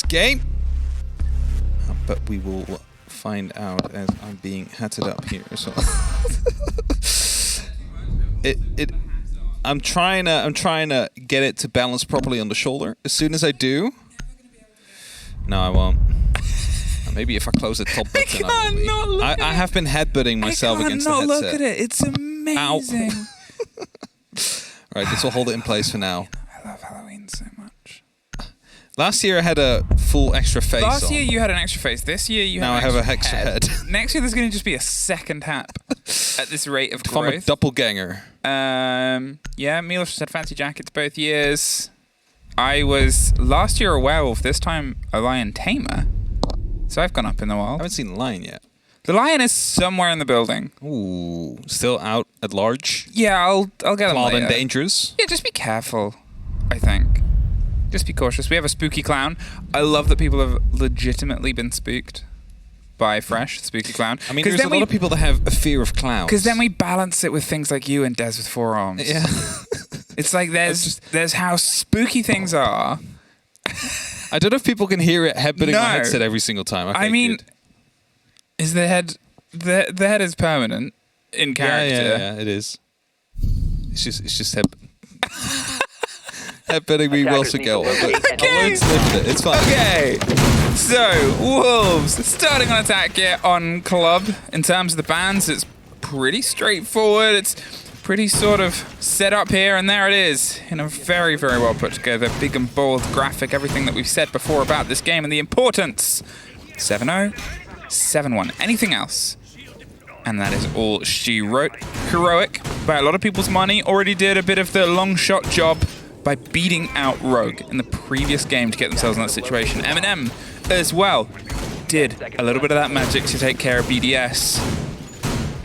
game. But we will find out as I'm being hatted up here as well. I'm trying to get it to balance properly on the shoulder. As soon as I do, no, I won't. Maybe if I close the top button, I have been headbutting myself against the headset. Look at it. It's amazing. All right, this will hold it in place for now. I love Halloween so much. Last year I had a full extra face on. Last year you had an extra face. This year you now have I have a extra head. Next year there's going to just be a second hat at this rate of growth. I'm a doppelganger. Yeah, Milos just had fancy jackets both years. I was last year a werewolf, this time a lion tamer. So I've gone up in the wild. I haven't seen the lion yet. The lion is somewhere in the building. Ooh, still out at large? Yeah, I'll get him later. And dangerous? Yeah, just be careful, I think. Just be cautious. We have a spooky clown. I love that people have legitimately been spooked by Fresh, spooky clown. I mean, there's a lot of people that have a fear of clowns. Because then we balance it with things like you and Des with 4 arms. Yeah. It's like there's how spooky things are. I don't know if people can hear it headbutting my headset every single time. Okay, I mean, is the head is permanent in character? Yeah, it is. It's just headbutting me whilst we go. I won't lift it. It's fine. Okay. So Wolves starting on attack here on Club. In terms of the bans, it's pretty straightforward. It's pretty sort of set up here, and there it is in a very, very well put together, big and bold graphic, everything that we've said before about this game and the importance. 7-0, 7-1. Anything else? And that is all she wrote. Heroic, by a lot of people's money, already did a bit of the long shot job by beating out Rogue in the previous game to get themselves in that situation. MNM as well did a little bit of that magic to take care of BDS.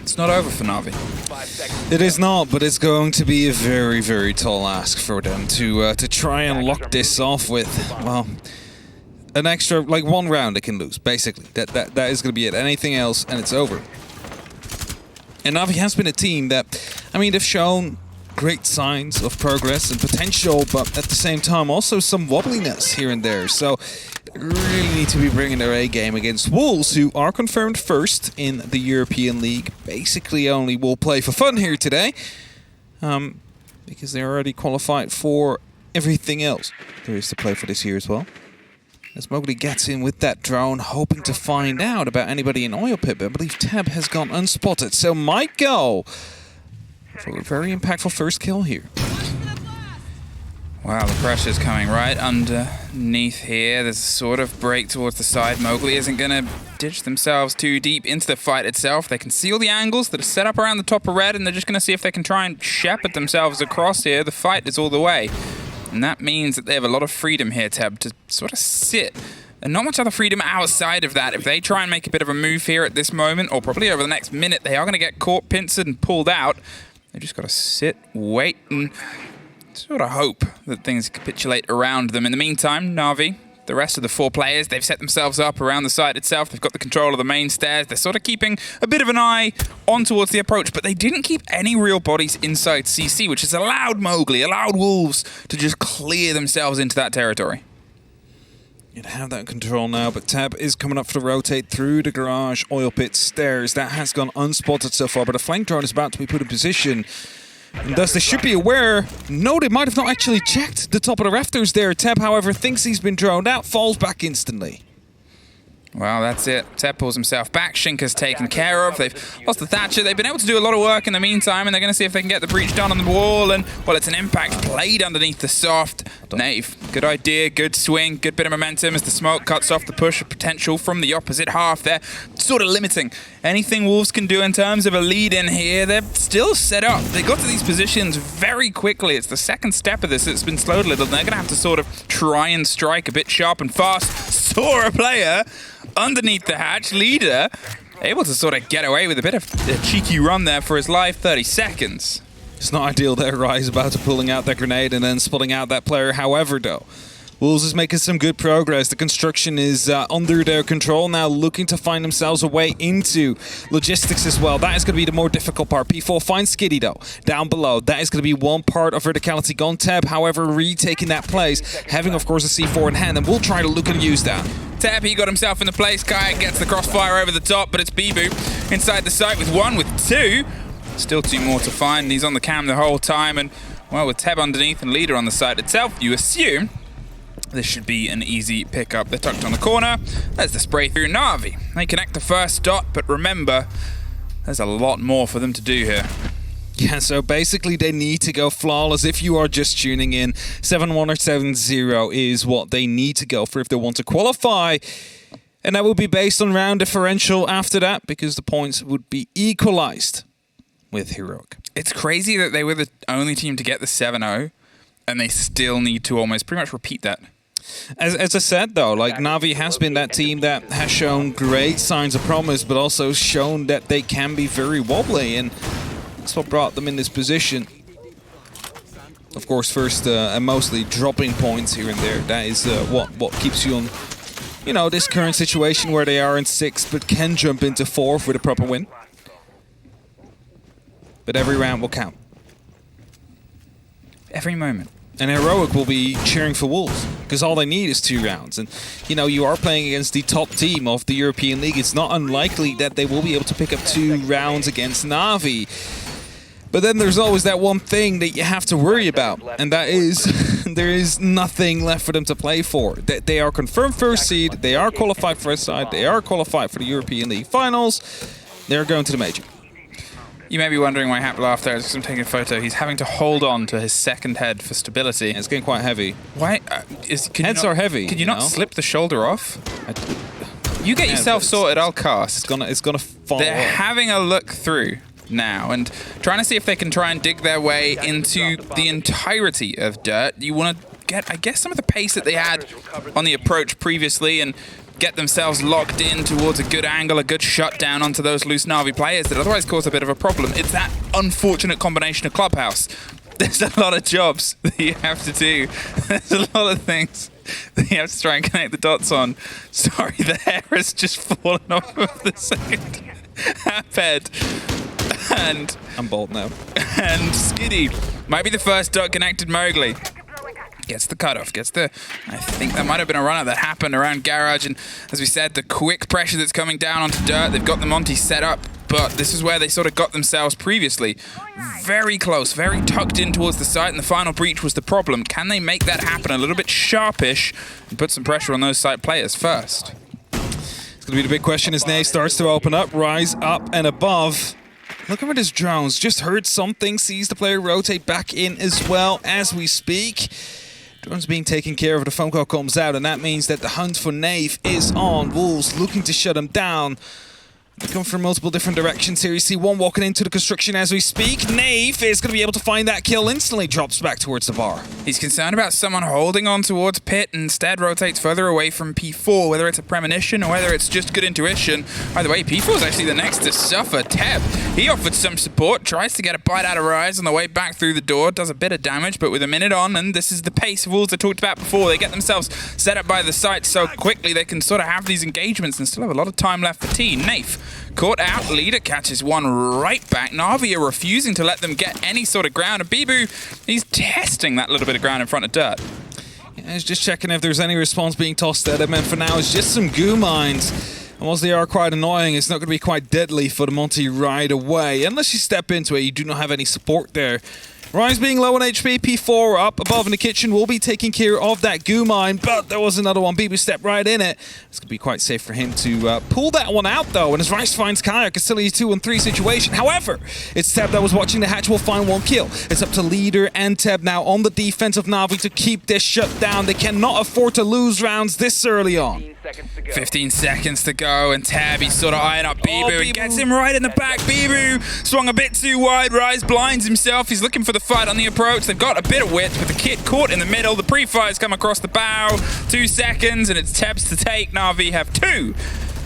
It's not over for NaVi. It is not, but it's going to be a very, very tall ask for them to try and lock this off with, well, an extra, like 1 round they can lose, basically. That is going to be it. Anything else, and it's over. And NaVi has been a team that, I mean, they've shown great signs of progress and potential, but at the same time also some wobbliness here and there. So they really need to be bringing their A game against Wolves, who are confirmed first in the European League. Basically only will play for fun here today, because they're already qualified for everything else there is to play for this year as well. As Mowgli gets in with that drone, hoping to find out about anybody in Oil Pit, but I believe Teb has gone unspotted, so might go for a very impactful first kill here. Wow, the pressure's coming right underneath here. There's a sort of break towards the side. Mowgli isn't going to ditch themselves too deep into the fight itself. They can see all the angles that are set up around the top of red, and they're just going to see if they can try and shepherd themselves across here. The fight is all the way. And that means that they have a lot of freedom here, Teb, to sort of sit. And not much other freedom outside of that. If they try and make a bit of a move here at this moment, or probably over the next minute, they are going to get caught, pincered, and pulled out. They just got to sit, wait, and sort of hope that things capitulate around them. In the meantime, NaVi, the rest of the 4 players, they've set themselves up around the site itself. They've got the control of the main stairs. They're sort of keeping a bit of an eye on towards the approach, but they didn't keep any real bodies inside CC, which has allowed Mowgli, allowed Wolves to just clear themselves into that territory. You'd have that control now, but Tab is coming up for the rotate through the garage oil pit stairs. That has gone unspotted so far, but a flank drone is about to be put in position. And thus they should be aware. No, they might have not actually checked the top of the rafters there. Tab, however, thinks he's been droned out, falls back instantly. Well, that's it. Teb pulls himself back. Shinka's taken care of. They've lost the Thatcher. They've been able to do a lot of work in the meantime, and they're going to see if they can get the breach done on the wall. And, well, it's an impact played underneath the soft. Nave, good idea, good swing, good bit of momentum as the smoke cuts off the push of potential from the opposite half. They're sort of limiting anything Wolves can do in terms of a lead in here. They're still set up. They got to these positions very quickly. It's the second step of this that's been slowed a little. They're going to have to sort of try and strike a bit sharp and fast. Saw a player underneath the hatch, leader, able to sort of get away with a bit of a cheeky run there for his life, 30 seconds. It's not ideal there, Rise about to pulling out that grenade and then spotting out that player. However, though, Wolves is making some good progress. The construction is under their control now, looking to find themselves a way into logistics as well. That is going to be the more difficult part. P4 finds Skitty though, down below. That is going to be one part of verticality gone. Teb, however, retaking that place, having of course a C4 in hand, and we'll try to look and use that. Teb, he got himself in the place. Kaya gets the crossfire over the top, but it's Bibu inside the site with one, with two. Still two more to find. He's on the cam the whole time, and well, with Teb underneath and Leader on the site itself, you assume this should be an easy pickup. They're tucked on the corner. There's the spray through NaVi. They connect the first dot, but remember, there's a lot more for them to do here. Yeah, so basically they need to go flawless. If you are just tuning in, 7-1 or 7-0 is what they need to go for if they want to qualify. And that will be based on round differential after that, because the points would be equalized with Heroic. It's crazy that they were the only team to get the 7-0, and they still need to almost pretty much repeat that. As I said, though, like NaVi has been that team that has shown great signs of promise, but also shown that they can be very wobbly, and that's what brought them in this position. Of course, first and mostly dropping points here and there. That is what keeps you on, you know, this current situation where they are in 6th, but can jump into 4th with a proper win. But every round will count. Every moment. And Heroic will be cheering for Wolves, because all they need is 2 rounds. And, you know, you are playing against the top team of the European League. It's not unlikely that they will be able to pick up 2 rounds against NaVi. But then there's always that one thing that you have to worry about, and that is there is nothing left for them to play for. They are confirmed first seed, they are qualified for first side, they are qualified for the European League finals, they're going to the major. You may be wondering why Hap laughed there because I'm taking a photo. He's having to hold on to his second head for stability. Yeah, it's getting quite heavy. Why? Heads are heavy. Could you not slip the shoulder off? You get yourself sorted, I'll cast. It's gonna fall. They're having a look through now and trying to see if they can try and dig their way into the entirety of dirt. You want to get, I guess, some of the pace that they had on the approach previously and get themselves locked in towards a good angle, a good shutdown onto those loose NaVi players that otherwise cause a bit of a problem. It's that unfortunate combination of Clubhouse. There's a lot of jobs that you have to do. There's a lot of things that you have to try and connect the dots on. Sorry, the hair has just fallen off of the second head. And I'm bald now. And Skitty might be the first dot connected. Mowgli gets the cutoff, gets the, I think that might have been a run-up that happened around Garage, and as we said, the quick pressure that's coming down onto dirt, they've got the Monty set up, but this is where they sort of got themselves previously. Very close, very tucked in towards the site, and the final breach was the problem. Can they make that happen a little bit sharpish and put some pressure on those site players first? It's going to be the big question as NaVi starts to open up, rise up and above. Look at his drones, just heard something, sees the player rotate back in as well as we speak. Drones being taken care of, the phone call comes out, and that means that the hunt for NaVi is on. Wolves looking to shut him down. They come from multiple different directions here. You see one walking into the construction as we speak. NaVi is going to be able to find that kill instantly, drops back towards the bar. He's concerned about someone holding on towards Pit and instead rotates further away from P4, whether it's a premonition or whether it's just good intuition. Either way, P4 is actually the next to suffer. Teb, he offered some support, tries to get a bite out of Rise on the way back through the door, does a bit of damage, but with a minute on, and this is the pace of Wolves I talked about before. They get themselves set up by the site so quickly they can sort of have these engagements and still have a lot of time left for T. NaVi caught out, Leader catches one right back. NaVi are refusing to let them get any sort of ground, and Bibu, he's testing that little bit of ground in front of dirt. Yeah, he's just checking if there's any response being tossed at him, and for now it's just some goo mines. And whilst they are quite annoying, it's not going to be quite deadly for the Monty right away. Unless you step into it, you do not have any support there. Rise being low on HP, P4 up above in the kitchen will be taking care of that goo mine, but there was another one. Bibu stepped right in it. It's going to be quite safe for him to pull that one out, though, and as Rise finds Kayak, it's still a 2-on-3 situation. However, it's Teb that was watching the hatch will find one kill. It's up to Leader and Teb now on the defense of NaVi to keep this shut down. They cannot afford to lose rounds this early on. 15 seconds to go, and Teb, he's sort of eyeing up Bibu and gets him right in the back. Bibu swung a bit too wide. Rise blinds himself. He's looking for the fight on the approach. They've got a bit of width, but the kid caught in the middle. The pre-fires come across the bow. 2 seconds, and it's Teb's to take. NaVi have 2.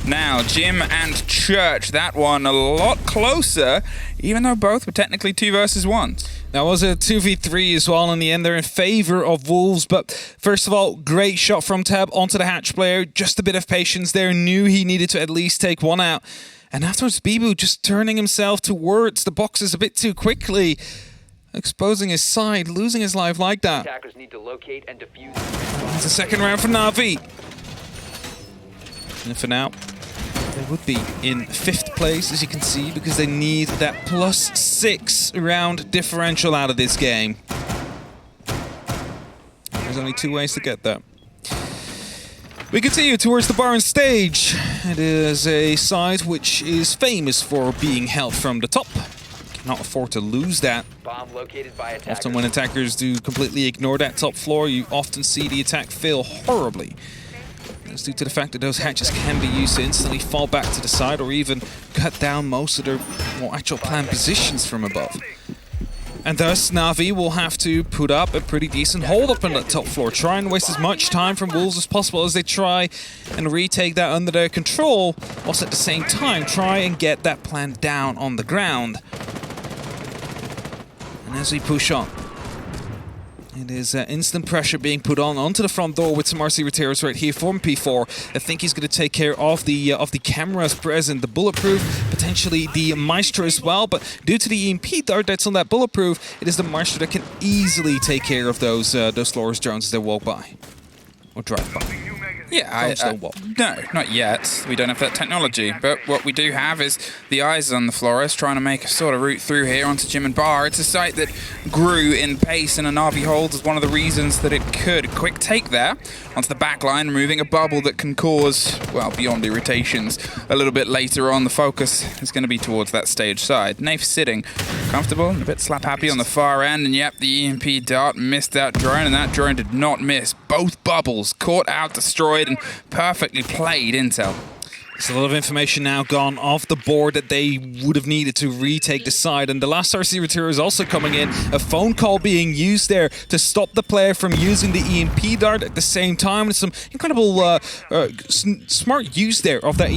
Now, Jim and Church, that one a lot closer, even though both were technically 2 versus 1. That was a 2v3 as well in the end. They're in favor of Wolves, but first of all, great shot from Tab onto the Hatch player. Just a bit of patience there. Knew he needed to at least take one out. And afterwards, Bibu just turning himself towards the boxes a bit too quickly. Exposing his side, losing his life like that. Attackers need to locate and defuse. It's a second round for NaVi. And for now, they would be in 5th place, as you can see, because they need that +6 round differential out of this game. There's only 2 ways to get that. We continue towards the Baron stage. It is a side which is famous for being held from the top. Cannot afford to lose that. Bomb located by attackers. Often when attackers do completely ignore that top floor, you often see the attack fail horribly. That's due to the fact that those hatches can be used to instantly fall back to the side or even cut down most of their more actual planned positions from above. And thus, NaVi will have to put up a pretty decent hold up on that top floor. Try and waste as much time from Wolves as possible as they try and retake that under their control, whilst at the same time try and get that plan down on the ground. And as we push on, it is instant pressure being put on onto the front door with some RC Reteros right here from P4. I think he's going to take care of the cameras present, the bulletproof, potentially the Maestro as well. But due to the EMP dart that's on that bulletproof, it is the Maestro that can easily take care of those Loris drones as they walk by or drive by. Yeah, no, not yet. We don't have that technology. But what we do have is the eyes on the Flores trying to make a sort of route through here onto Gym and Bar. It's a site that grew in pace, and a NaVi hold is one of the reasons that it could. Quick take there onto the back line, removing a bubble that can cause, well, beyond irritations. A little bit later on, the focus is going to be towards that stage side. Nafe sitting comfortable and a bit slap happy on the far end, and yep, the EMP dart missed that drone, and that drone did not miss. Both bubbles caught out, destroyed, and perfectly played intel. There's a lot of information now gone off the board that they would have needed to retake the side, and the last RC Reteer is also coming in. A phone call being used there to stop the player from using the EMP dart at the same time, and some incredible smart use there of that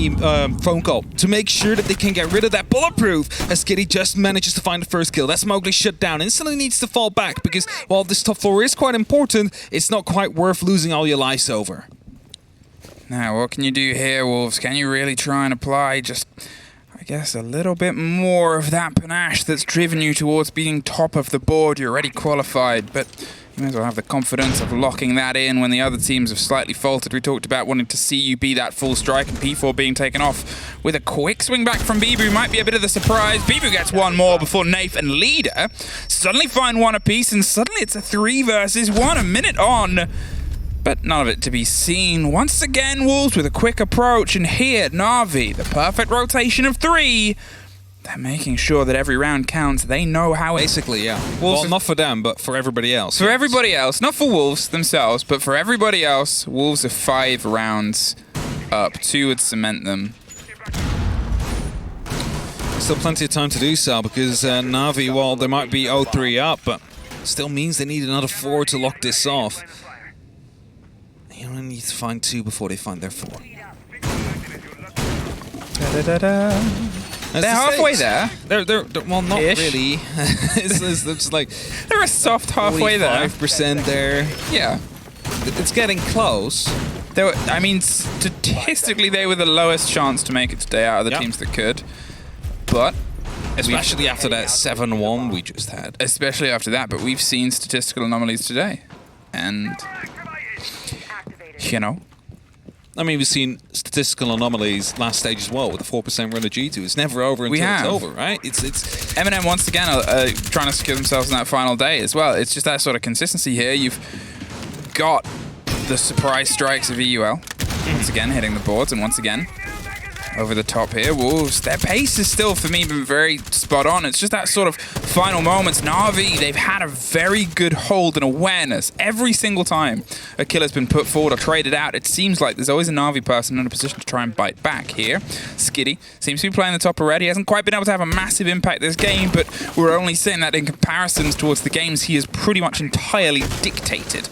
phone call to make sure that they can get rid of that bulletproof, as Skitty just manages to find the first kill. That's Mowgli shut down, instantly needs to fall back, because while this top floor is quite important, it's not quite worth losing all your lives over. Now, what can you do here, Wolves? Can you really try and apply just, I guess, a little bit more of that panache that's driven you towards being top of the board? You're already qualified, but you may as well have the confidence of locking that in when the other teams have slightly faltered. We talked about wanting to see you be that full strike, and P4 being taken off with a quick swing back from Bibu might be a bit of the surprise. Bibu gets one more before Nafe and Leader suddenly find one apiece, and suddenly it's a 3 versus 1, a minute on. But none of it to be seen. Once again, Wolves with a quick approach, and here, NaVi, the perfect rotation of 3. They're making sure that every round counts. They know how it... Basically, yeah. Wolves, well, not for them, but for everybody else. For everybody else. Not for Wolves themselves, but for everybody else, Wolves are 5 rounds up. 2 would cement them. Still plenty of time to do so, because NaVi, well, they might be 0-3 up, but still means they need another 4 to lock this off. You only need to find 2 before they find their 4. They're halfway there. They're well, not really. it's like they're a soft halfway there. 5% there. Yeah, it's getting close. I mean, statistically, they were the lowest chance to make it today out of the teams that could. But especially after that 7-1 we just had. Especially after that, but we've seen statistical anomalies today, and. You know, I mean, we've seen statistical anomalies last stage as well with the 4% run of G2. It's never over until it's over, right? It's MNM once again trying to secure themselves in that final day as well. It's just that sort of consistency here. You've got the surprise strikes of EUL once again hitting the boards, and once again over the top here. Wolves, their pace is still, for me, been very spot on. It's just that sort of final moments. NaVi, they've had a very good hold and awareness. Every single time a kill has been put forward or traded out, it seems like there's always a NaVi person in a position to try and bite back here. Skitty seems to be playing the top already. He hasn't quite been able to have a massive impact this game, but we're only saying that in comparisons towards the games he has pretty much entirely dictated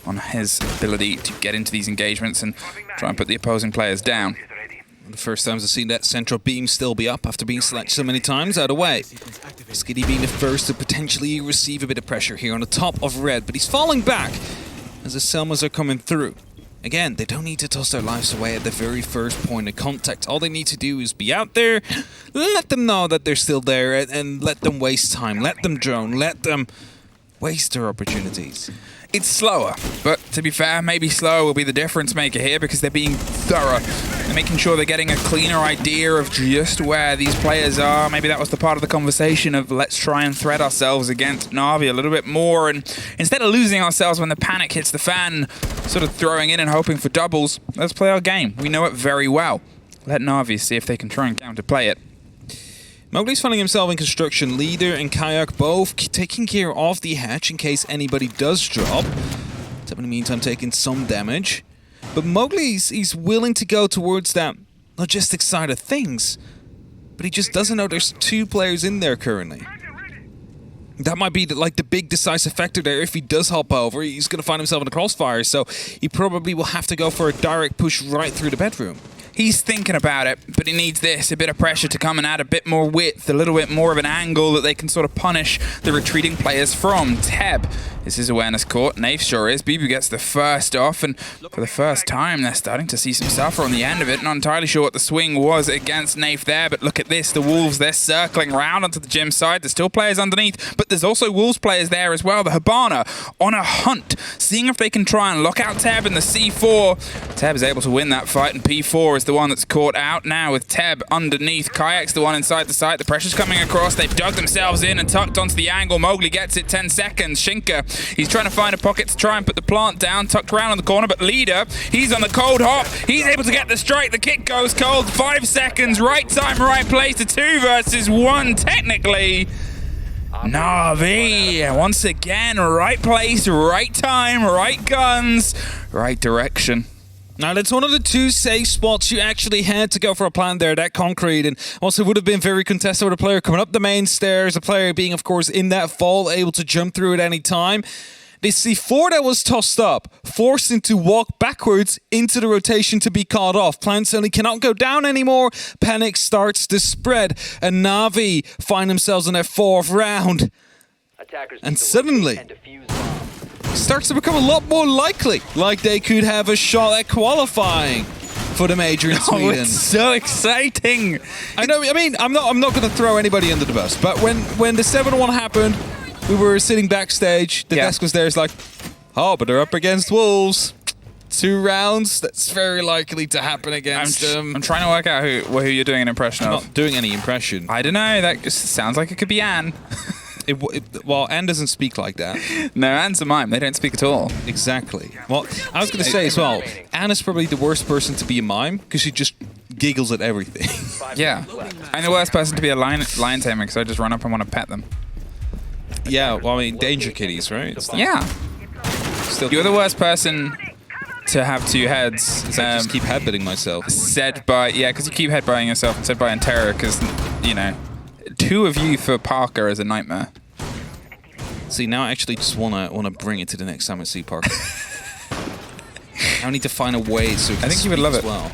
on his ability to get into these engagements and try and put the opposing players down. The first time I've seen that central beam still be up after being selected so many times out of way. Skitty being the first to potentially receive a bit of pressure here on the top of red, but he's falling back as the Selmas are coming through. Again, they don't need to toss their lives away at the very first point of contact. All they need to do is be out there, let them know that they're still there, and let them waste time. Let them drone, let them waste their opportunities. It's slower, but to be fair, maybe slower will be the difference maker here because they're being thorough. They're making sure they're getting a cleaner idea of just where these players are. Maybe that was the part of the conversation of let's try and thread ourselves against NaVi a little bit more, and instead of losing ourselves when the panic hits the fan, sort of throwing in and hoping for doubles, let's play our game. We know it very well. Let NaVi see if they can try and counterplay it. Mowgli's finding himself in construction. Leader and Kayak both taking care of the hatch in case anybody does drop. Teb in the meantime taking some damage. But Mowgli's willing to go towards that logistics side of things. But he just doesn't know there's 2 players in there currently. That might be like the big decisive factor there. If he does hop over, he's going to find himself in the crossfire. So he probably will have to go for a direct push right through the bedroom. He's thinking about it, but he needs this, a bit of pressure to come and add a bit more width, a little bit more of an angle that they can sort of punish the retreating players from. Teb is his awareness caught. Nafe sure is. Bibu gets the first off, and for the first time, they're starting to see some suffer on the end of it. Not entirely sure what the swing was against Nafe there, but look at this. The Wolves, they're circling around onto the gym side. There's still players underneath, but there's also Wolves players there as well. The Hibana on a hunt, seeing if they can try and lock out Teb in the C4. Teb is able to win that fight, and P4 is the one that's caught out now with Teb underneath. Kayak's the one inside the site. The pressure's coming across. They've dug themselves in and tucked onto the angle. Mowgli gets it 10 seconds. Shinka, he's trying to find a pocket to try and put the plant down. Tucked around on the corner, but Leader, he's on the cold hop. He's able to get the strike. The kick goes cold. 5 seconds. Right time, right place to 2 versus 1 technically. NaVi, once again, right place, right time, right guns, right direction. Now, that's one of the 2 safe spots you actually had to go for a plant there, that concrete, and also would have been very contested with a player coming up the main stairs, a player being, of course, in that fall, able to jump through at any time. The C4 that was tossed up, forced him to walk backwards into the rotation to be caught off. Plant suddenly cannot go down anymore. Panic starts to spread, and NaVi find themselves in their 4th round. And suddenly starts to become a lot more likely, like they could have a shot at qualifying for the major in Sweden. Oh, it's so exciting. I know. I mean, I'm not going to throw anybody under the bus, but when the 7-1 happened, we were sitting backstage. The desk was there. It's like, oh, but they're up against Wolves. 2 rounds. That's very likely to happen against them. I'm trying to work out who you're doing an impression of. I'm not doing any impression. I don't know. That just sounds like it could be Anne. Well, Anne doesn't speak like that. No, Anne's a mime. They don't speak at all. Exactly. Well, I was going to say as well, Anne is probably the worst person to be a mime because she just giggles at everything. Yeah. I'm the worst person to be a lion tamer because I just run up and want to pet them. Yeah, well, I mean, danger kitties, right? Yeah. You're the worst person to have 2 heads. I just keep headbutting myself. Said by, because you keep headbutting yourself, and said by Antera because, you know, 2 of you for Parker is a nightmare. See, now I actually just wanna bring it to the next time I see Parker. I need to find a way so I think you would love it. Well.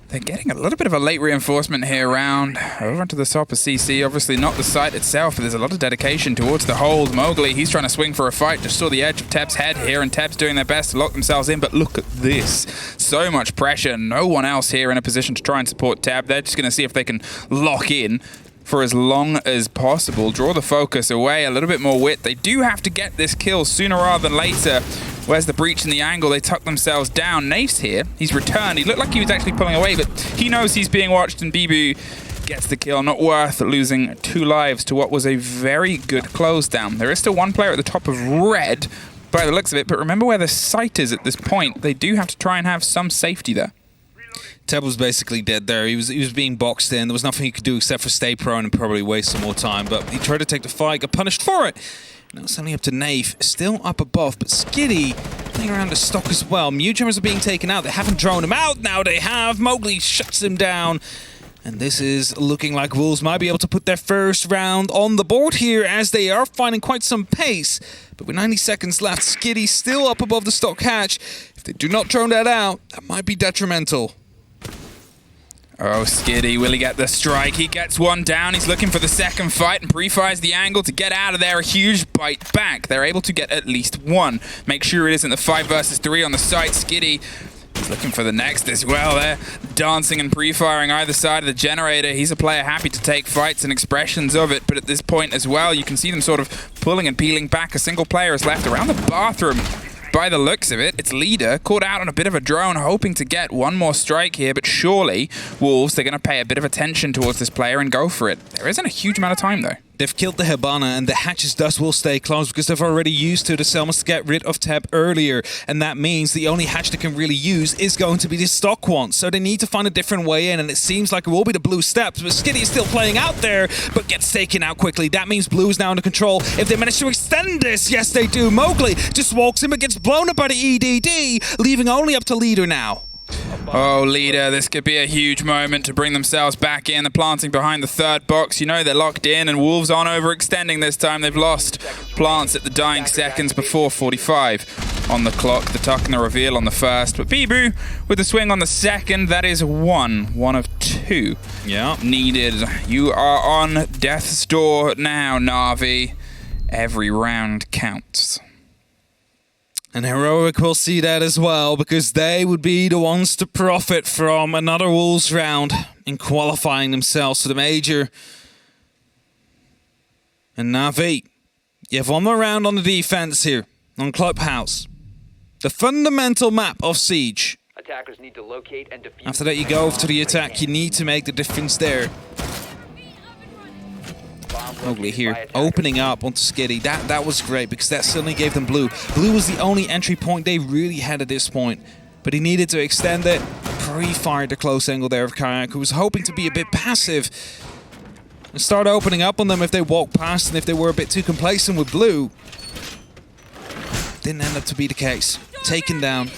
They're getting a little bit of a late reinforcement here around over onto the top of CC. Obviously not the site itself, but there's a lot of dedication towards the hold. Mowgli, he's trying to swing for a fight. Just saw the edge of Teb's head here, and Teb's doing their best to lock themselves in. But look at this. So much pressure. No one else here in a position to try and support Teb. They're just going to see if they can lock in for as long as possible. Draw the focus away, a little bit more width. They do have to get this kill sooner rather than later. Where's the breach in the angle? They tuck themselves down. Nafe's here. He's returned. He looked like he was actually pulling away, but he knows he's being watched, and Bibu gets the kill. Not worth losing 2 lives to what was a very good close down. There is still 1 player at the top of red by the looks of it, but remember where the site is at this point. They do have to try and have some safety there. Teb was basically dead there. He was being boxed in. There was nothing he could do except for stay prone and probably waste some more time, but he tried to take the fight, got punished for it. Now suddenly up to Nafe, still up above, but Skitty playing around the stock as well. Mew Jammers are being taken out. They haven't drawn him out. Now they have. Mowgli shuts him down. And this is looking like Wolves might be able to put their first round on the board here, as they are finding quite some pace. But with 90 seconds left, Skitty still up above the stock hatch. If they do not drone that out, that might be detrimental. Oh, Skiddy, will he get the strike? He gets one down. He's looking for the second fight and pre-fires the angle to get out of there. A huge bite back. They're able to get at least one. Make sure it isn't the 5 versus 3 on the site. Skiddy is looking for the next as well. They're dancing and pre-firing either side of the generator. He's a player happy to take fights and expressions of it, but at this point as well, you can see them sort of pulling and peeling back. A single player is left around the bathroom. By the looks of it, it's Leader caught out on a bit of a drone, hoping to get one more strike here, but surely Wolves, they're going to pay a bit of attention towards this player and go for it. There isn't a huge amount of time, though. They've killed the Hibana, and the hatches thus will stay closed because they've already used to the Selmas to get rid of Tab earlier, and that means the only hatch they can really use is going to be the stock one, so they need to find a different way in, and it seems like it will be the blue steps, but Skiddy is still playing out there, but gets taken out quickly. That means blue is now under control. If they manage to extend this, yes they do. Mowgli just walks in but gets blown up by the EDD, leaving only up to Leader now. Oh, Leader, this could be a huge moment to bring themselves back in. They're planting behind the third box. You know they're locked in, and Wolves aren't overextending this time. They've lost plants at the dying seconds before 45 on the clock. The tuck and the reveal on the first. But Bibu with the swing on the second. That is one of 2 needed. You are on death's door now, NaVi. Every round counts. And Heroic will see that as well, because they would be the ones to profit from another Wolves round in qualifying themselves to the major. And NaVi, you have one more round on the defense here on Clubhouse. The fundamental map of Siege. Attackers need to locate and defuse. After that, you go over to the attack. You need to make the difference there. Mowgli here, opening up onto Skiddy. That was great because that suddenly gave them blue. Blue was the only entry point they really had at this point, but he needed to extend it. Pre-fired the close angle there of Kayak, who was hoping to be a bit passive and start opening up on them if they walked past and if they were a bit too complacent with blue. Didn't end up to be the case. Taken down.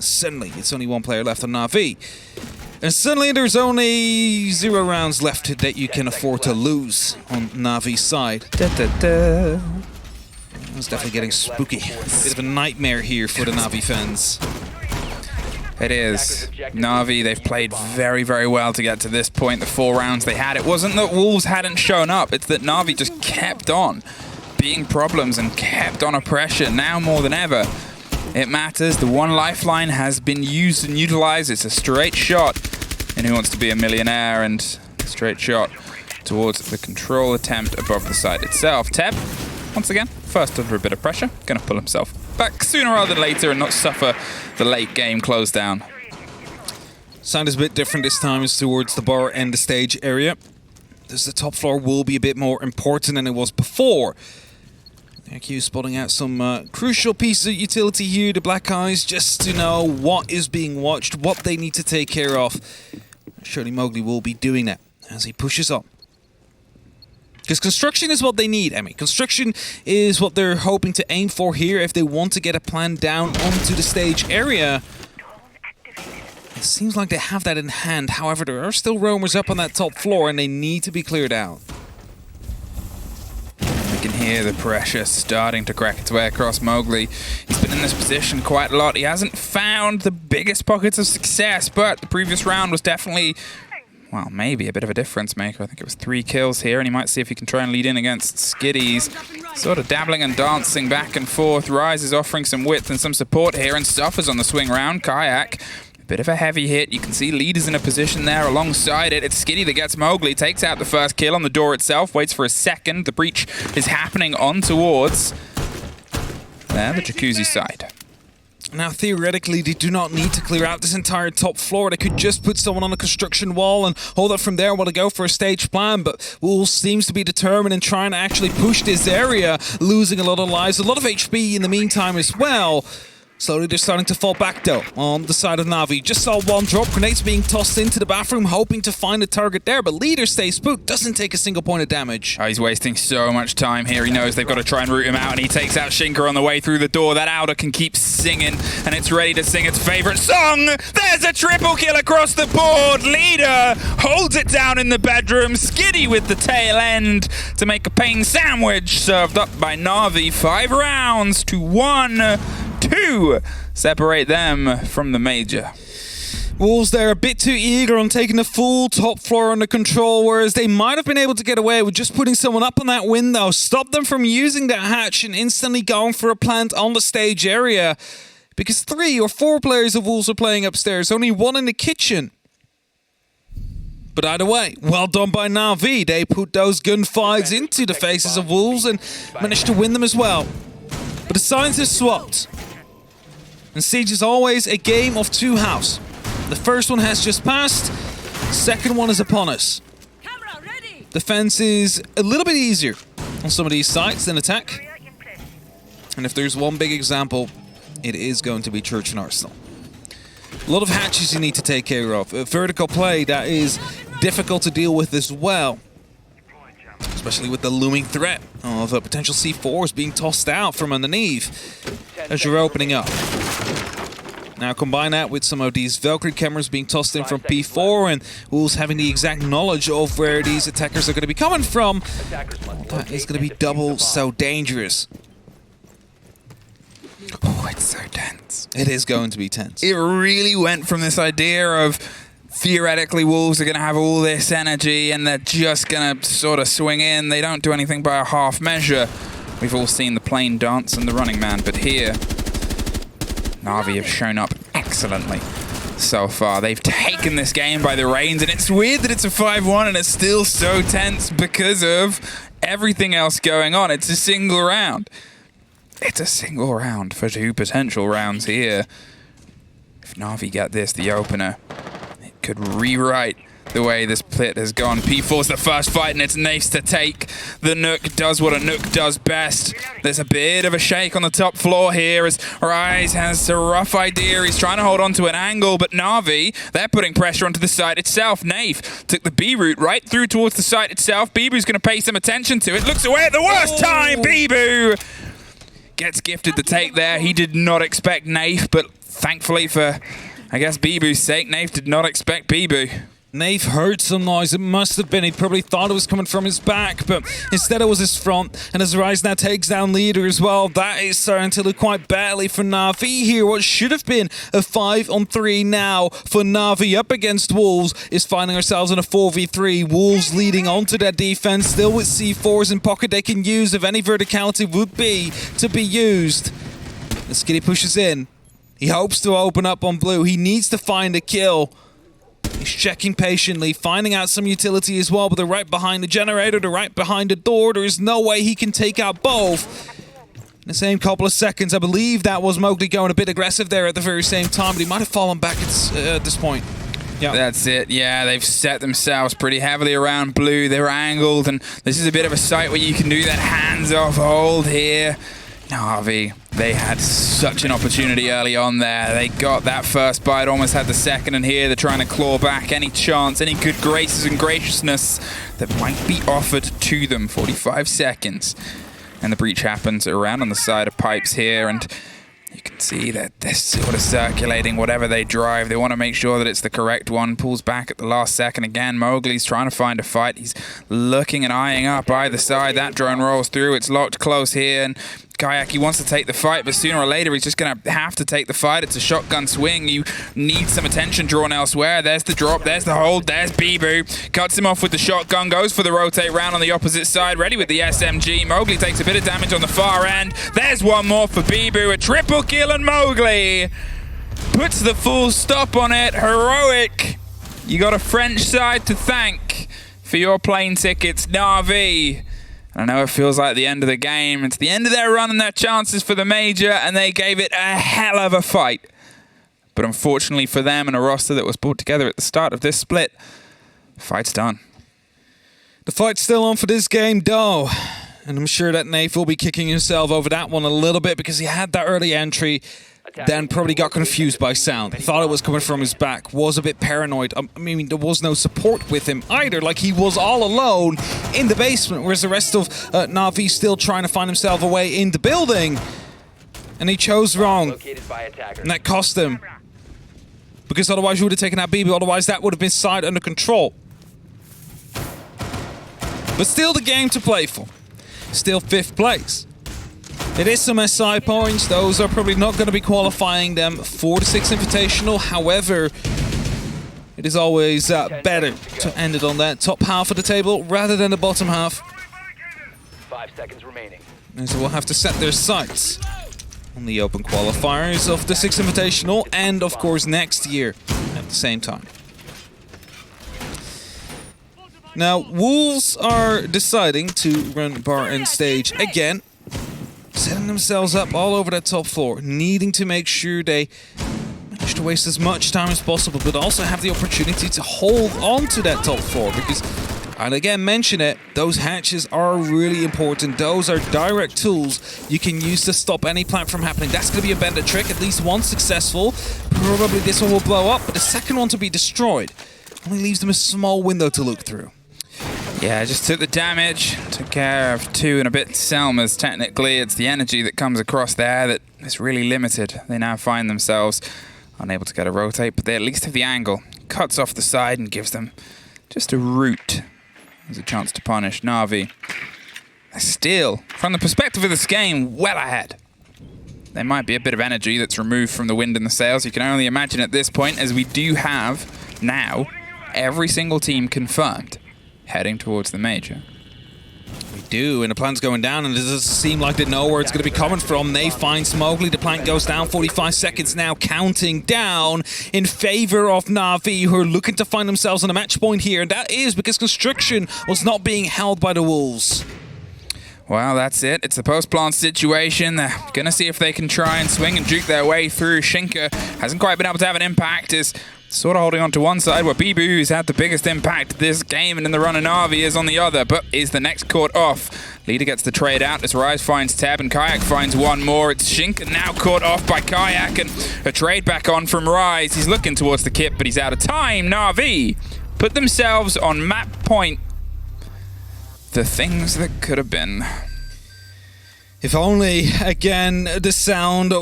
Suddenly, it's only one player left on NaVi. And suddenly there's only 0 rounds left that you can afford to lose on NaVi's side. It's definitely getting spooky. Bit of a nightmare here for the NaVi fans. It is. NaVi, they've played very, very well to get to this point. The 4 rounds they had, it wasn't that Wolves hadn't shown up, it's that NaVi just kept on being problems and kept on oppression, now more than ever. It matters. The one lifeline has been used and utilized. It's a straight shot in Who Wants to Be a Millionaire, and a straight shot towards the control attempt above the site itself. Teb, once again, first under a bit of pressure, going to pull himself back sooner rather than later and not suffer the late game close down. Sound is a bit different this time. It's towards the bar and the stage area. The top floor will be a bit more important than it was before. AQ spotting out some crucial pieces of utility here, the Black Eyes, just to know what is being watched, what they need to take care of. Surely Mowgli will be doing that as he pushes on. Because construction is what they need, Emmy. Construction is what they're hoping to aim for here if they want to get a plan down onto the stage area. It seems like they have that in hand. However, there are still roamers up on that top floor and they need to be cleared out. You can hear the pressure starting to crack its way across Mowgli. He's been in this position quite a lot. He hasn't found the biggest pockets of success, but the previous round was definitely, well, maybe a bit of a difference maker. I think it was 3 kills here, and he might see if he can try and lead in against Skiddies. Sort of dabbling and dancing back and forth. Rise is offering some width and some support here, and suffers on the swing round. Kayak, bit of a heavy hit. You can see Leader's in a position there alongside it. It's Skiddy that gets Mowgli, takes out the first kill on the door itself, waits for a second. The breach is happening on towards there, the Jacuzzi side. Now, theoretically, they do not need to clear out this entire top floor. They could just put someone on a construction wall and hold it from there while they go for a stage plan. But Wolves seems to be determined in trying to actually push this area, losing a lot of lives, a lot of HP in the meantime as well. Slowly they're starting to fall back though on the side of NaVi. Just saw one drop, grenades being tossed into the bathroom, hoping to find a target there, but Leader stays spooked, doesn't take a single point of damage. Oh, he's wasting so much time here. He knows they've got to try and root him out, and he takes out Shinker on the way through the door. That Outer can keep singing, and it's ready to sing its favorite song. There's a triple kill across the board. Leader holds it down in the bedroom. Skiddy with the tail end to make a pain sandwich, served up by NaVi. 5 rounds to 1. 2 separate them from the major. Wolves, they're a bit too eager on taking the full top floor under control, whereas they might have been able to get away with just putting someone up on that window, stop them from using that hatch and instantly going for a plant on the stage area. Because 3 or 4 players of Wolves are playing upstairs, only 1 in the kitchen. But either way, well done by NaVi. They put those gunfights into the faces of Wolves and managed to win them as well. But the signs have swapped. And Siege is always a game of 2 halves. The first one has just passed, second one is upon us. Defense is a little bit easier on some of these sites than attack. And if there's one big example, it is going to be Church and Arsenal. A lot of hatches you need to take care of. A vertical play that is difficult to deal with as well. Especially with the looming threat of a potential C4s being tossed out from underneath as you're opening up. Now combine that with some of these Valkyrie cameras being tossed in from P4 and Wolves having the exact knowledge of where these attackers are going to be coming from. That is going to be double so dangerous. Oh, it's so tense. It is going to be tense. It really went from this idea of theoretically Wolves are going to have all this energy and they're just going to sort of swing in. They don't do anything by a half measure. We've all seen the plain dance and the running man, but here NaVi have shown up excellently so far. They've taken this game by the reins, and it's weird that it's a 5-1 and it's still so tense because of everything else going on. It's a single round. It's a single round for 2 potential rounds here. If NaVi get this, the opener, it could rewrite the way this split has gone. P4's the first fight, and it's Nace to take. The Nook does what a Nook does best. There's a bit of a shake on the top floor here as Rise has a rough idea. He's trying to hold on to an angle, but NaVi, they're putting pressure onto the site itself. Nave took the B route right through towards the site itself. Bibu's going to pay some attention to it. Looks away at the worst time. Bibu gets gifted the take there. He did not expect Nave, but thankfully for, I guess, Bibu's sake, Nave did not expect Bibu. Nave heard some noise. It must have been. He probably thought it was coming from his back, but instead it was his front. And as Rise now takes down Leader as well, that is starting to look quite badly for NaVi here. What should have been a 5-on-3 now for NaVi up against Wolves is finding ourselves in a 4v3. Wolves leading onto their defense, still with C4s in pocket they can use if any verticality would be to be used. The Skitty pushes in. He hopes to open up on blue. He needs to find a kill. He's checking patiently, finding out some utility as well, but they're right behind the generator, they're right behind the door. There is no way he can take out both. In the same couple of seconds, I believe that was Mowgli going a bit aggressive there at the very same time, but he might have fallen back at this point. Yeah. That's it. Yeah, they've set themselves pretty heavily around blue. They're angled, and this is a bit of a site where you can do that hands-off hold here. NaVi, they had such an opportunity early on there. They got that first bite, almost had the second, and here they're trying to claw back any chance, any good graces and graciousness that might be offered to them. 45 seconds. And the breach happens around on the side of pipes here, and you can see that they're sort of circulating whatever they drive. They want to make sure that it's the correct one. Pulls back at the last second again. Mowgli's trying to find a fight. He's looking and eyeing up either side. That drone rolls through. It's locked close here, and Kayaki wants to take the fight, but sooner or later he's just going to have to take the fight. It's a shotgun swing. You need some attention drawn elsewhere. There's the drop. There's the hold. There's Bibu. Cuts him off with the shotgun. Goes for the rotate round on the opposite side. Ready with the SMG. Mowgli takes a bit of damage on the far end. There's one more for Bibu. A triple kill, and Mowgli puts the full stop on it. Heroic. You got a French side to thank for your plane tickets, NaVi. I know it feels like the end of the game. It's the end of their run and their chances for the major, and they gave it a hell of a fight. But unfortunately for them and a roster that was brought together at the start of this split, the fight's done. The fight's still on for this game, though. And I'm sure that Nath will be kicking himself over that one a little bit because he had that early entry, then probably got confused by sound. Thought it was coming from his back, was a bit paranoid. I mean, there was no support with him either. Like, he was all alone in the basement, whereas the rest of NaVi still trying to find himself a way in the building. And he chose wrong. And that cost him. Because otherwise you would have taken out BB, otherwise that would have been side under control. But still the game to play for. Still 5th place. It is some SI points. Those are probably not going to be qualifying them for the 6th Invitational. However, It is always better to end it on that top half of the table rather than the bottom half. 5 seconds remaining. And so we'll have to set their sights on the open qualifiers of the 6th Invitational and, of course, next year at the same time. Now, Wolves are deciding to run bar and stage again, setting themselves up all over that top floor, needing to make sure they manage to waste as much time as possible, but also have the opportunity to hold on to that top floor, because, and again, mention it, those hatches are really important. Those are direct tools you can use to stop any plant from happening. That's going to be a bandit trick, at least one successful. Probably this one will blow up, but the second one to be destroyed only leaves them a small window to look through. Yeah, just took the damage, took care of 2 and a bit Selmas. Technically, it's the energy that comes across there that is really limited. They now find themselves unable to get a rotate, but they at least have the angle. Cuts off the side and gives them just a route. There's a chance to punish NaVi. They're still, from the perspective of this game, well ahead. There might be a bit of energy that's removed from the wind and the sails. You can only imagine at this point, as we do have now every single team confirmed heading towards the major. We do, and the plant's going down, and it doesn't seem like they know where it's going to be coming from. They find Smogly, the plant goes down, 45 seconds now, counting down in favor of NaVi, who are looking to find themselves on a match point here, and that is because Construction was not being held by the Wolves. Well, that's it. It's the post-plant situation. They're going to see if they can try and swing and juke their way through. Shinka hasn't quite been able to have an impact, is sort of holding on to one side, where Bibu, who's had the biggest impact this game and in the run of NaVi, is on the other, but is the next caught off. Leader gets the trade out as Rise finds Teb and Kayak finds one more. It's Shinka now caught off by Kayak, and a trade back on from Rise. He's looking towards the kit, but he's out of time. NaVi put themselves on map point. The things that could have been. If only, again, the sound,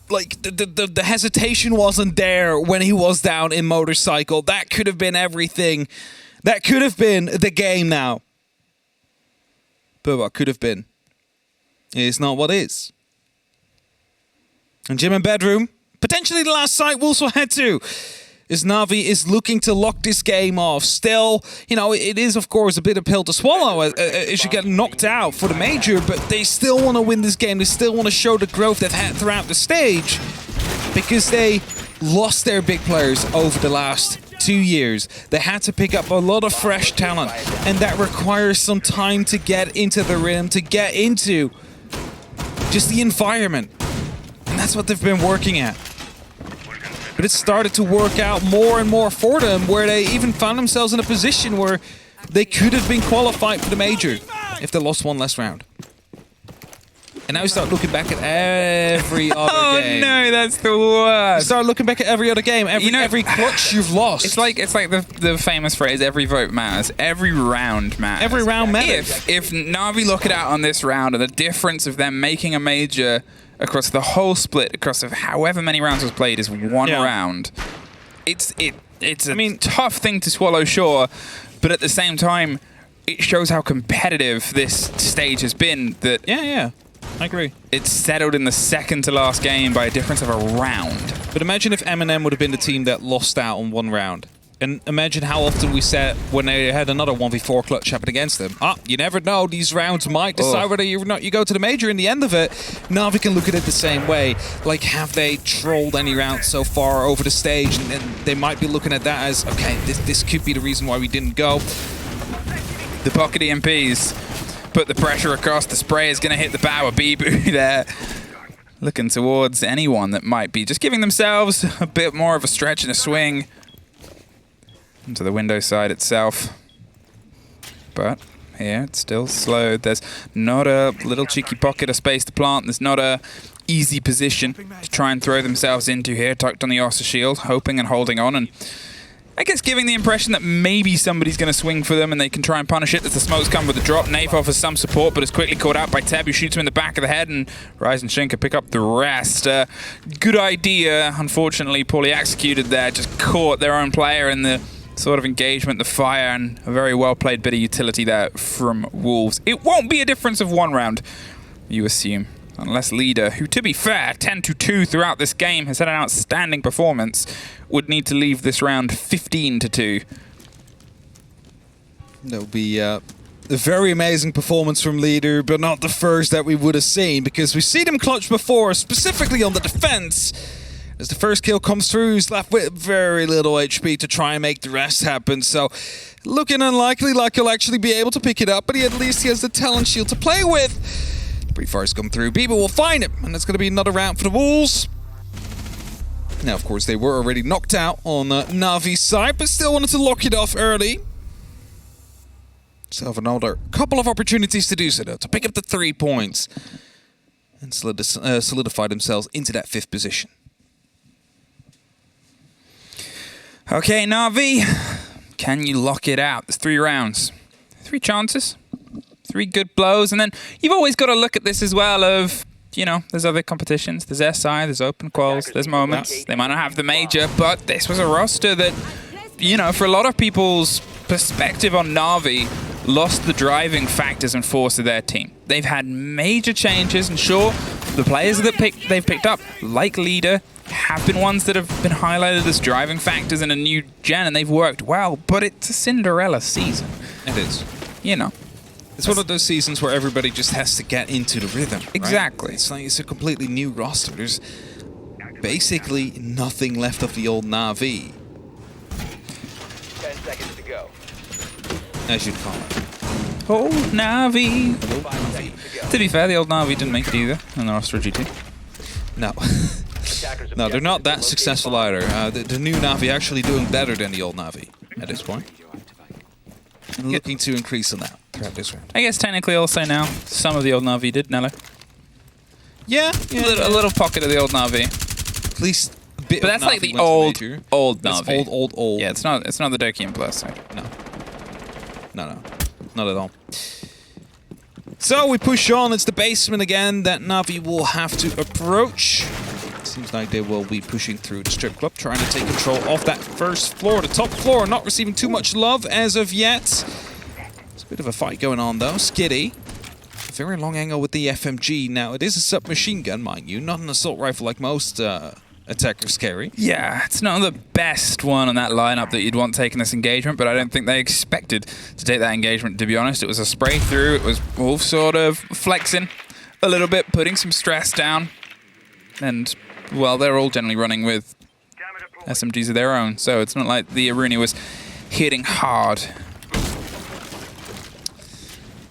like the hesitation wasn't there when he was down in Motorcycle. That could have been everything. That could have been the game now. But what could have been is not what is. And Gym and Bedroom, potentially the last site Wolves will head to, is NaVi is looking to lock this game off. Still, you know, it is, of course, a bit of pill to swallow as you get knocked out for the major, but they still want to win this game. They still want to show the growth they've had throughout the stage, because they lost their big players over the last 2 years. They had to pick up a lot of fresh talent, and that requires some time to get into the rhythm, to get into just the environment. And that's what they've been working at. But it started to work out more and more for them, where they even found themselves in a position where they could have been qualified for the major if they lost one less round. And now we start looking back at every other game. Oh no, that's the worst. You start looking back at every other game, every clutch you've lost. It's like the famous phrase, every vote matters. Every round matters. Every round matters. If NaVi look it out on this round, and the difference of them making a major across the whole split, across of however many rounds was played, is one round. It's a tough thing to swallow, sure, but at the same time, it shows how competitive this stage has been. That I agree. It's settled in the second to last game by a difference of a round. But imagine if MNM would have been the team that lost out on one round. And imagine how often we said when they had another 1v4 clutch happen against them. You never know. These rounds might decide whether you go to the major in the end of it. NaVi can look at it the same way. Like, have they trolled any rounds so far over the stage? And they might be looking at that as, okay, this could be the reason why we didn't go. The pocket EMPs put the pressure across. The spray is going to hit the bow of Bibu there. Looking towards anyone that might be just giving themselves a bit more of a stretch and a swing into the window side itself. But here it's still slowed. There's not a little cheeky pocket of space to plant. There's not a easy position to try and throw themselves into here. Tucked on the Oster shield, hoping and holding on, and I guess giving the impression that maybe somebody's going to swing for them and they can try and punish it as the smokes come with the drop. NaVi offers some support, but is quickly caught out by Teb, who shoots him in the back of the head, and Rise and Shinka pick up the rest. Good idea, unfortunately poorly executed there. Just caught their own player in the sort of engagement, the fire, and a very well-played bit of utility there from Wolves. It won't be a difference of one round, you assume. Unless Leader, who to be fair, 10-2 throughout this game, has had an outstanding performance, would need to leave this round 15-2. That would be a very amazing performance from Leader, but not the first that we would have seen, because we've seen him clutch before, specifically on the defense. As the first kill comes through, he's left with very little HP to try and make the rest happen. So, looking unlikely like he'll actually be able to pick it up, but at least he has the talent shield to play with. Pre-fires come through, Bieber will find him, and it's going to be another round for the Wolves. Now, of course, they were already knocked out on NaVi's side, but still wanted to lock it off early. So have another couple of opportunities to do so, though, to pick up the 3 points and solidify themselves into that 5th position. Okay, NaVi, can you lock it out? There's 3 rounds, 3 chances. 3 good blows, and then you've always got to look at this as well of, you know, there's other competitions, there's SI, there's open quals, there's moments. They might not have the major, but this was a roster that, you know, for a lot of people's perspective on NaVi, lost the driving factors and force of their team. They've had major changes, and sure, the players that they've picked up, like Leader, have been ones that have been highlighted as driving factors in a new gen, and they've worked well, but it's a Cinderella season. It is. You know. It's one of those seasons where everybody just has to get into the rhythm. Right? Exactly. It's like it's a completely new roster. There's basically nothing left of the old NaVi. 10 seconds to go. As you'd call it. Old NaVi. 5 seconds to go. To be fair, the old NaVi didn't make it either in the roster GT. No. No, they're not that successful either. The new NaVi actually doing better than the old NaVi at this point. And looking to increase on that throughout this round. I guess technically also now, some of the old NaVi did, Nello. Yeah. A little pocket of the old NaVi. At least a bit. But that's of like NaVi the old NaVi. That's old. Yeah, it's not the Dokian Plus side. No. Not at all. So we push on. It's the basement again that NaVi will have to approach. Seems like they will be pushing through the strip club, trying to take control of that first floor. The top floor not receiving too much love as of yet. There's a bit of a fight going on though. Skitty. A very long angle with the FMG. Now it is a submachine gun, mind you, not an assault rifle like most attackers carry. Yeah, it's not the best one on that lineup that you'd want taking this engagement, but I don't think they expected to take that engagement, to be honest. It was a spray through. It was Wolf sort of flexing a little bit, putting some stress down. And, well, they're all generally running with SMGs of their own, so it's not like the Aruni was hitting hard.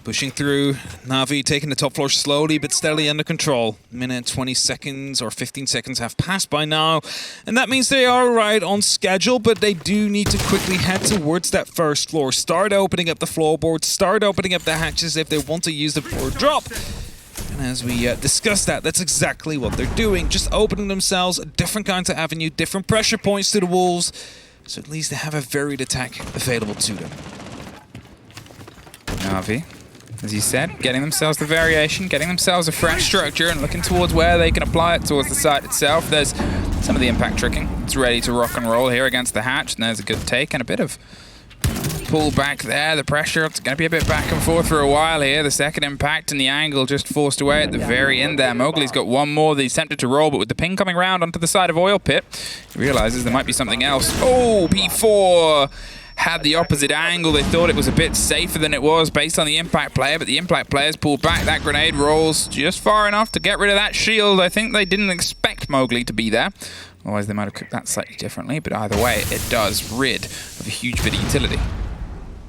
Pushing through, NaVi taking the top floor slowly but steadily under control. Minute 20 seconds or 15 seconds have passed by now, and that means they are right on schedule, but they do need to quickly head towards that first floor. Start opening up the floorboards, start opening up the hatches if they want to use the floor drop. And as we discussed that's exactly what they're doing. Just opening themselves different kinds of avenue, different pressure points to the Wolves, so at least they have a varied attack available to them. NaVi, as you said, getting themselves the variation, getting themselves a fresh structure and looking towards where they can apply it towards the site itself. There's some of the impact tricking. It's ready to rock and roll here against the hatch, and there's a good take and a bit of pull back there. The pressure, it's going to be a bit back and forth for a while here. The second impact and the angle just forced away at the very end there. Mowgli's got one more that he's tempted to roll, but with the ping coming round onto the side of Oil Pit, he realizes there might be something else. Oh, P4 had the opposite angle. They thought it was a bit safer than it was based on the impact player, but the impact players pulled back. That grenade rolls just far enough to get rid of that shield. I think they didn't expect Mowgli to be there. Otherwise, they might have cooked that slightly differently, but either way, it does rid of a huge bit of utility.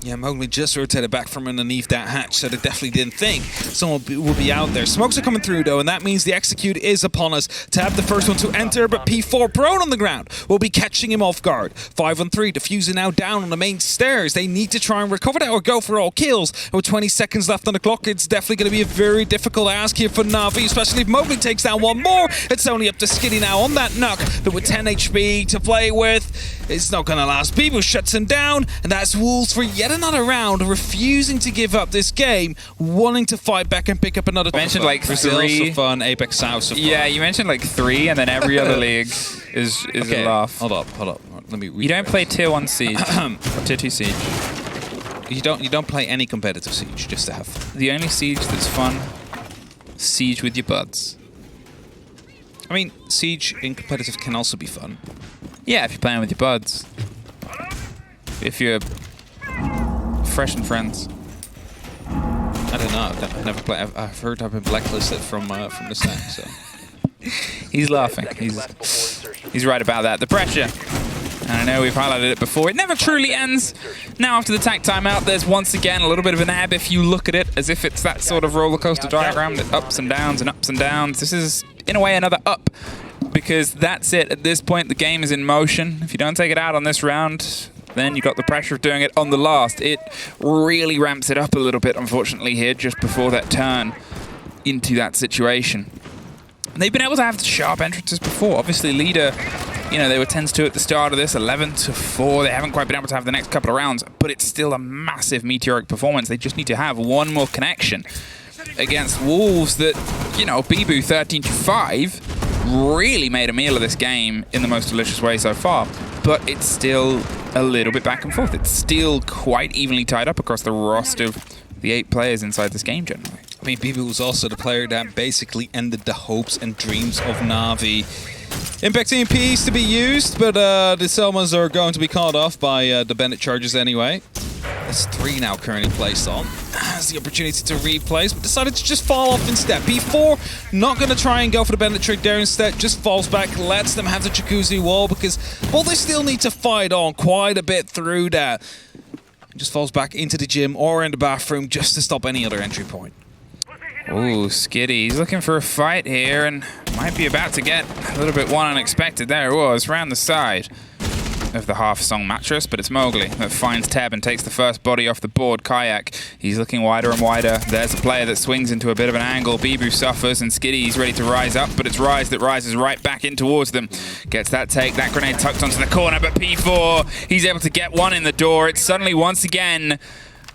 Yeah, Mowgli just rotated back from underneath that hatch, so they definitely didn't think someone would be out there. Smokes are coming through, though, and that means the execute is upon us. Tap the first one to enter, but P4 prone on the ground will be catching him off guard. 5-on-3, Diffuser now down on the main stairs. They need to try and recover that or go for all kills. And with 20 seconds left on the clock, it's definitely going to be a very difficult ask here for NaVi, especially if Mowgli takes down one more. It's only up to Skitty now on that knock, but with 10 HP to play with, it's not going to last. Bieber shuts him down, and that's Wolves for yet another round, refusing to give up this game, wanting to fight back and pick up another. You mentioned like Brazil 3. for fun, Apex South for fun. Yeah, you mentioned like 3, and then every other league is okay, a laugh. Hold up. Let me. You don't play Tier 1 Siege or Tier 2 Siege. You don't play any competitive Siege just to have fun. The only Siege that's fun Siege with your buds. I mean, Siege in competitive can also be fun. Yeah, if you're playing with your buds. If you're fresh and friends. I don't know. I've never played. I've heard I've been blacklisted from the start. So He's laughing. He's right about that. The pressure. And I know we've highlighted it before. It never truly ends. Now after the tack timeout, there's once again a little bit of an ebb if you look at it as if it's that sort of roller coaster diagram with ups and downs and ups and downs. This is, in a way, another up because that's it. At this point, the game is in motion. If you don't take it out on this round, then you've got the pressure of doing it on the last. It really ramps it up a little bit, unfortunately, here just before that turn into that situation. And they've been able to have sharp entrances before. Obviously, leader, you know, they were 10-2 at the start of this, 11-4. They haven't quite been able to have the next couple of rounds, but it's still a massive meteoric performance. They just need to have one more connection against Wolves that, you know, Bibu 13-5 really made a meal of this game in the most delicious way so far, but it's still a little bit back and forth. It's still quite evenly tied up across the roster of the 8 players inside this game generally. I mean, Bibu was also the player that basically ended the hopes and dreams of NaVi. Impact EMPs to be used, but the Selmas are going to be called off by the Bandit charges anyway. There's 3 now currently placed on. Has the opportunity to replace, but decided to just fall off instead. B4 not going to try and go for the Bandit trick there instead, just falls back, lets them have the Jacuzzi wall because, well, they still need to fight on quite a bit through that. Just falls back into the gym or in the bathroom just to stop any other entry point. Ooh, Skitty, he's looking for a fight here and might be about to get a little bit one unexpected. There it was, round the side of the half-song mattress, but it's Mowgli that finds Teb and takes the first body off the board. Kayak, he's looking wider and wider. There's a player that swings into a bit of an angle. Bibu suffers and Skitty's ready to rise up, but it's Rise that rises right back in towards them. Gets that take, that grenade tucked onto the corner, but P4, he's able to get one in the door. It's suddenly once again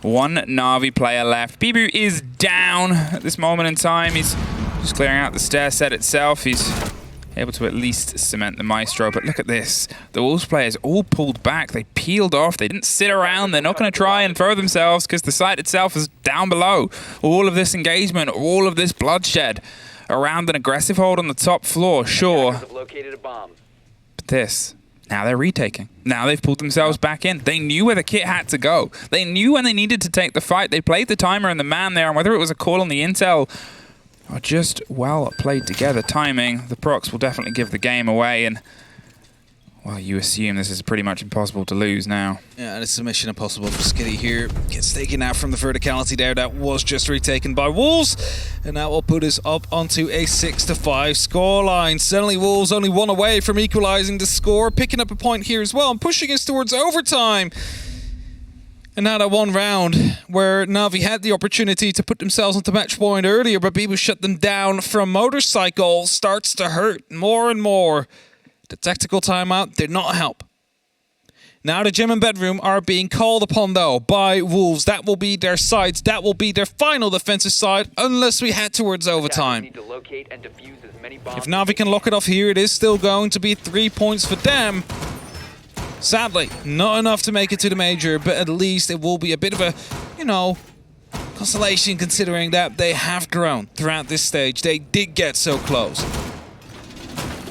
one NaVi player left. Bibu is down at this moment in time. He's just clearing out the stair set itself. He's able to at least cement the Maestro, but look at this. The Wolves players all pulled back. They peeled off. They didn't sit around. They're not going to try and throw themselves because the site itself is down below. All of this engagement, all of this bloodshed around an aggressive hold on the top floor, sure. But this, now they're retaking. Now they've pulled themselves back in. They knew where the kit had to go. They knew when they needed to take the fight. They played the timer and the man there, and whether it was a call on the intel or just well played together timing, the procs will definitely give the game away, and well, you assume this is pretty much impossible to lose now. Yeah, and it's a mission impossible for Skitty here. Gets taken out from the verticality there. That was just retaken by Wolves, and that will put us up onto a 6-5 scoreline. Suddenly Wolves only 1 away from equalizing the score, picking up a point here as well and pushing us towards overtime. And now that one round where NaVi had the opportunity to put themselves onto match point earlier, but Bibu shut them down from motorcycle, starts to hurt more and more. The tactical timeout did not help. Now the gym and bedroom are being called upon, though, by Wolves. That will be their sides. That will be their final defensive side, unless we head towards overtime. If NaVi can lock it off here, it is still going to be 3 points for them. Sadly, not enough to make it to the major, but at least it will be a bit of a, you know, consolation considering that they have grown throughout this stage. They did get so close.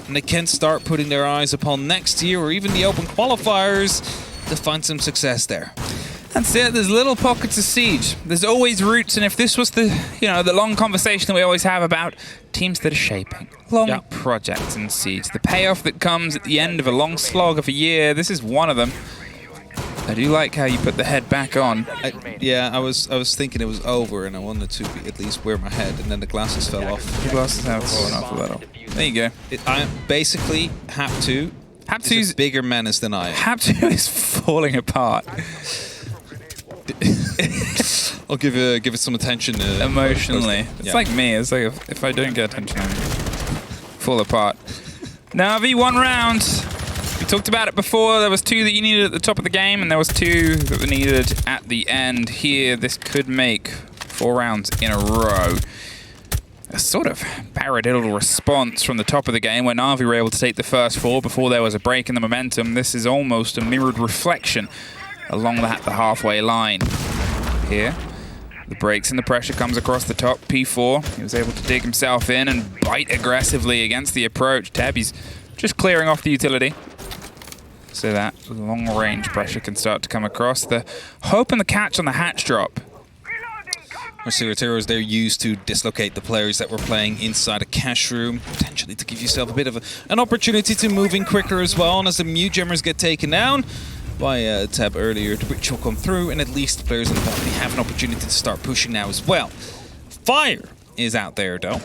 And they can start putting their eyes upon next year or even the open qualifiers to find some success there. That's it. There's little pockets of siege. There's always roots, and if this was the, you know, the long conversation that we always have about teams that are shaping, long projects in siege, the payoff that comes at the end of a long slog of a year, this is one of them. I do like how you put the head back on. I was thinking it was over, and I wanted to at least wear my head, and then the glasses fell off. The glasses have fallen off a little. There you go. I basically Haptu is a bigger menace than I am. Haptu is falling apart. I'll give it some attention. Emotionally. It's like me. It's like if I don't get attention, I fall apart. NaVi, 1 round. We talked about it before. There was 2 that you needed at the top of the game, and there was 2 that were needed at the end. Here, this could make 4 rounds in a row. A sort of paradiddle response from the top of the game where NaVi were able to take the first 4 before there was a break in the momentum. This is almost a mirrored reflection along the halfway line. Here, The breaks and the pressure comes across the top. P4, he was able to dig himself in and bite aggressively against the approach. Tabby's just clearing off the utility, so that long-range pressure can start to come across. The hope and the catch on the hatch drop. Merceros, they're used to dislocate the players that were playing inside a cash room, potentially to give yourself a bit of an opportunity to move in quicker as well. And as the mute jammers get taken down by Tab earlier, the breach will come through, and at least the players on the balcony have an opportunity to start pushing now as well. Fire is out there though.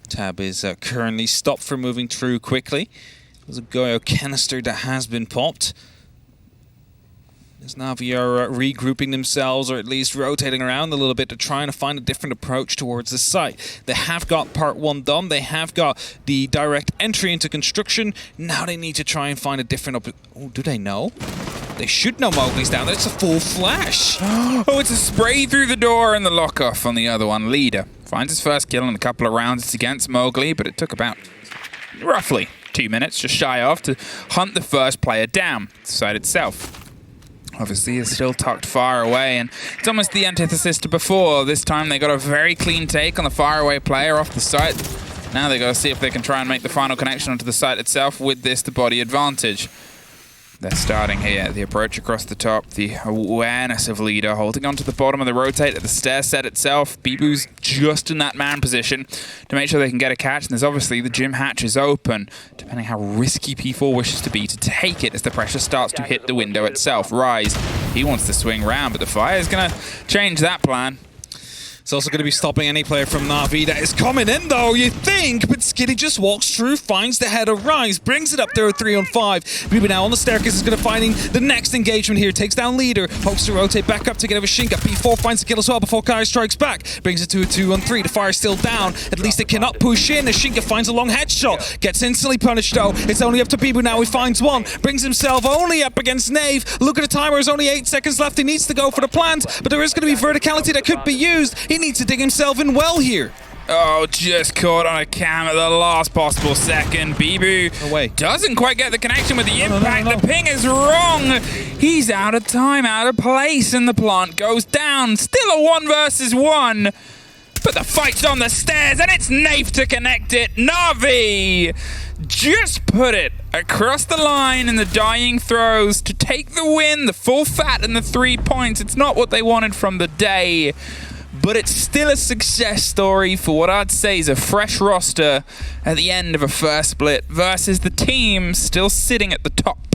Tab is currently stopped from moving through quickly. There's a Goyo canister that has been popped. As NaVi are regrouping themselves, or at least rotating around a little bit to try and find a different approach towards the site. They have got part 1 done. They have got the direct entry into construction. Now they need to try and find a different Oh, do they know? They should know Mowgli's down there. It's a full flash. Oh, it's a spray through the door and the lock-off on the other one. Leader finds his first kill in a couple of rounds. It's against Mowgli, but it took about roughly 2 minutes, just shy of, to hunt the first player down. The site itself obviously is still tucked far away, and it's almost the antithesis to before. This time they got a very clean take on the far away player off the site. Now they got to see if they can try and make the final connection onto the site itself with this, the body advantage. They're starting here. The approach across the top, the awareness of Leader, holding onto the bottom of the rotate at the stair set itself. Bibu's just in that man position to make sure they can get a catch. And there's obviously the gym hatch is open, depending how risky P4 wishes to be to take it as the pressure starts to hit the window itself. Rise, he wants to swing round, but the fire is going to change that plan. It's also going to be stopping any player from NaVi that is coming in, though, you think. But Skitty just walks through, finds the head of Rise, brings it up there at 3-on-5. Bibu now on the staircase is going to finding the next engagement here. Takes down Leader, hopes to rotate back up to get over Shinka. P4 finds the kill as well before Kai strikes back. Brings it to a 2-on-3. The fire's still down. At least it cannot push in as Shinka finds a long headshot. Gets instantly punished, though. It's only up to Bibu now. He finds one. Brings himself only up against Nave. Look at the timer. There's only 8 seconds left. He needs to go for the plant, but there is going to be verticality that could be used. He needs to dig himself in well here. Oh, just caught on a cam at the last possible second. Bibu doesn't quite get the connection with the impact. The ping is wrong. He's out of time, out of place, and the plant goes down. Still a 1 versus 1. But the fight's on the stairs, and it's Nafe to connect it. NaVi just put it across the line in the dying throws to take the win, the full fat, and the 3 points. It's not what they wanted from the day, but it's still a success story for what I'd say is a fresh roster at the end of a first split versus the team still sitting at the top.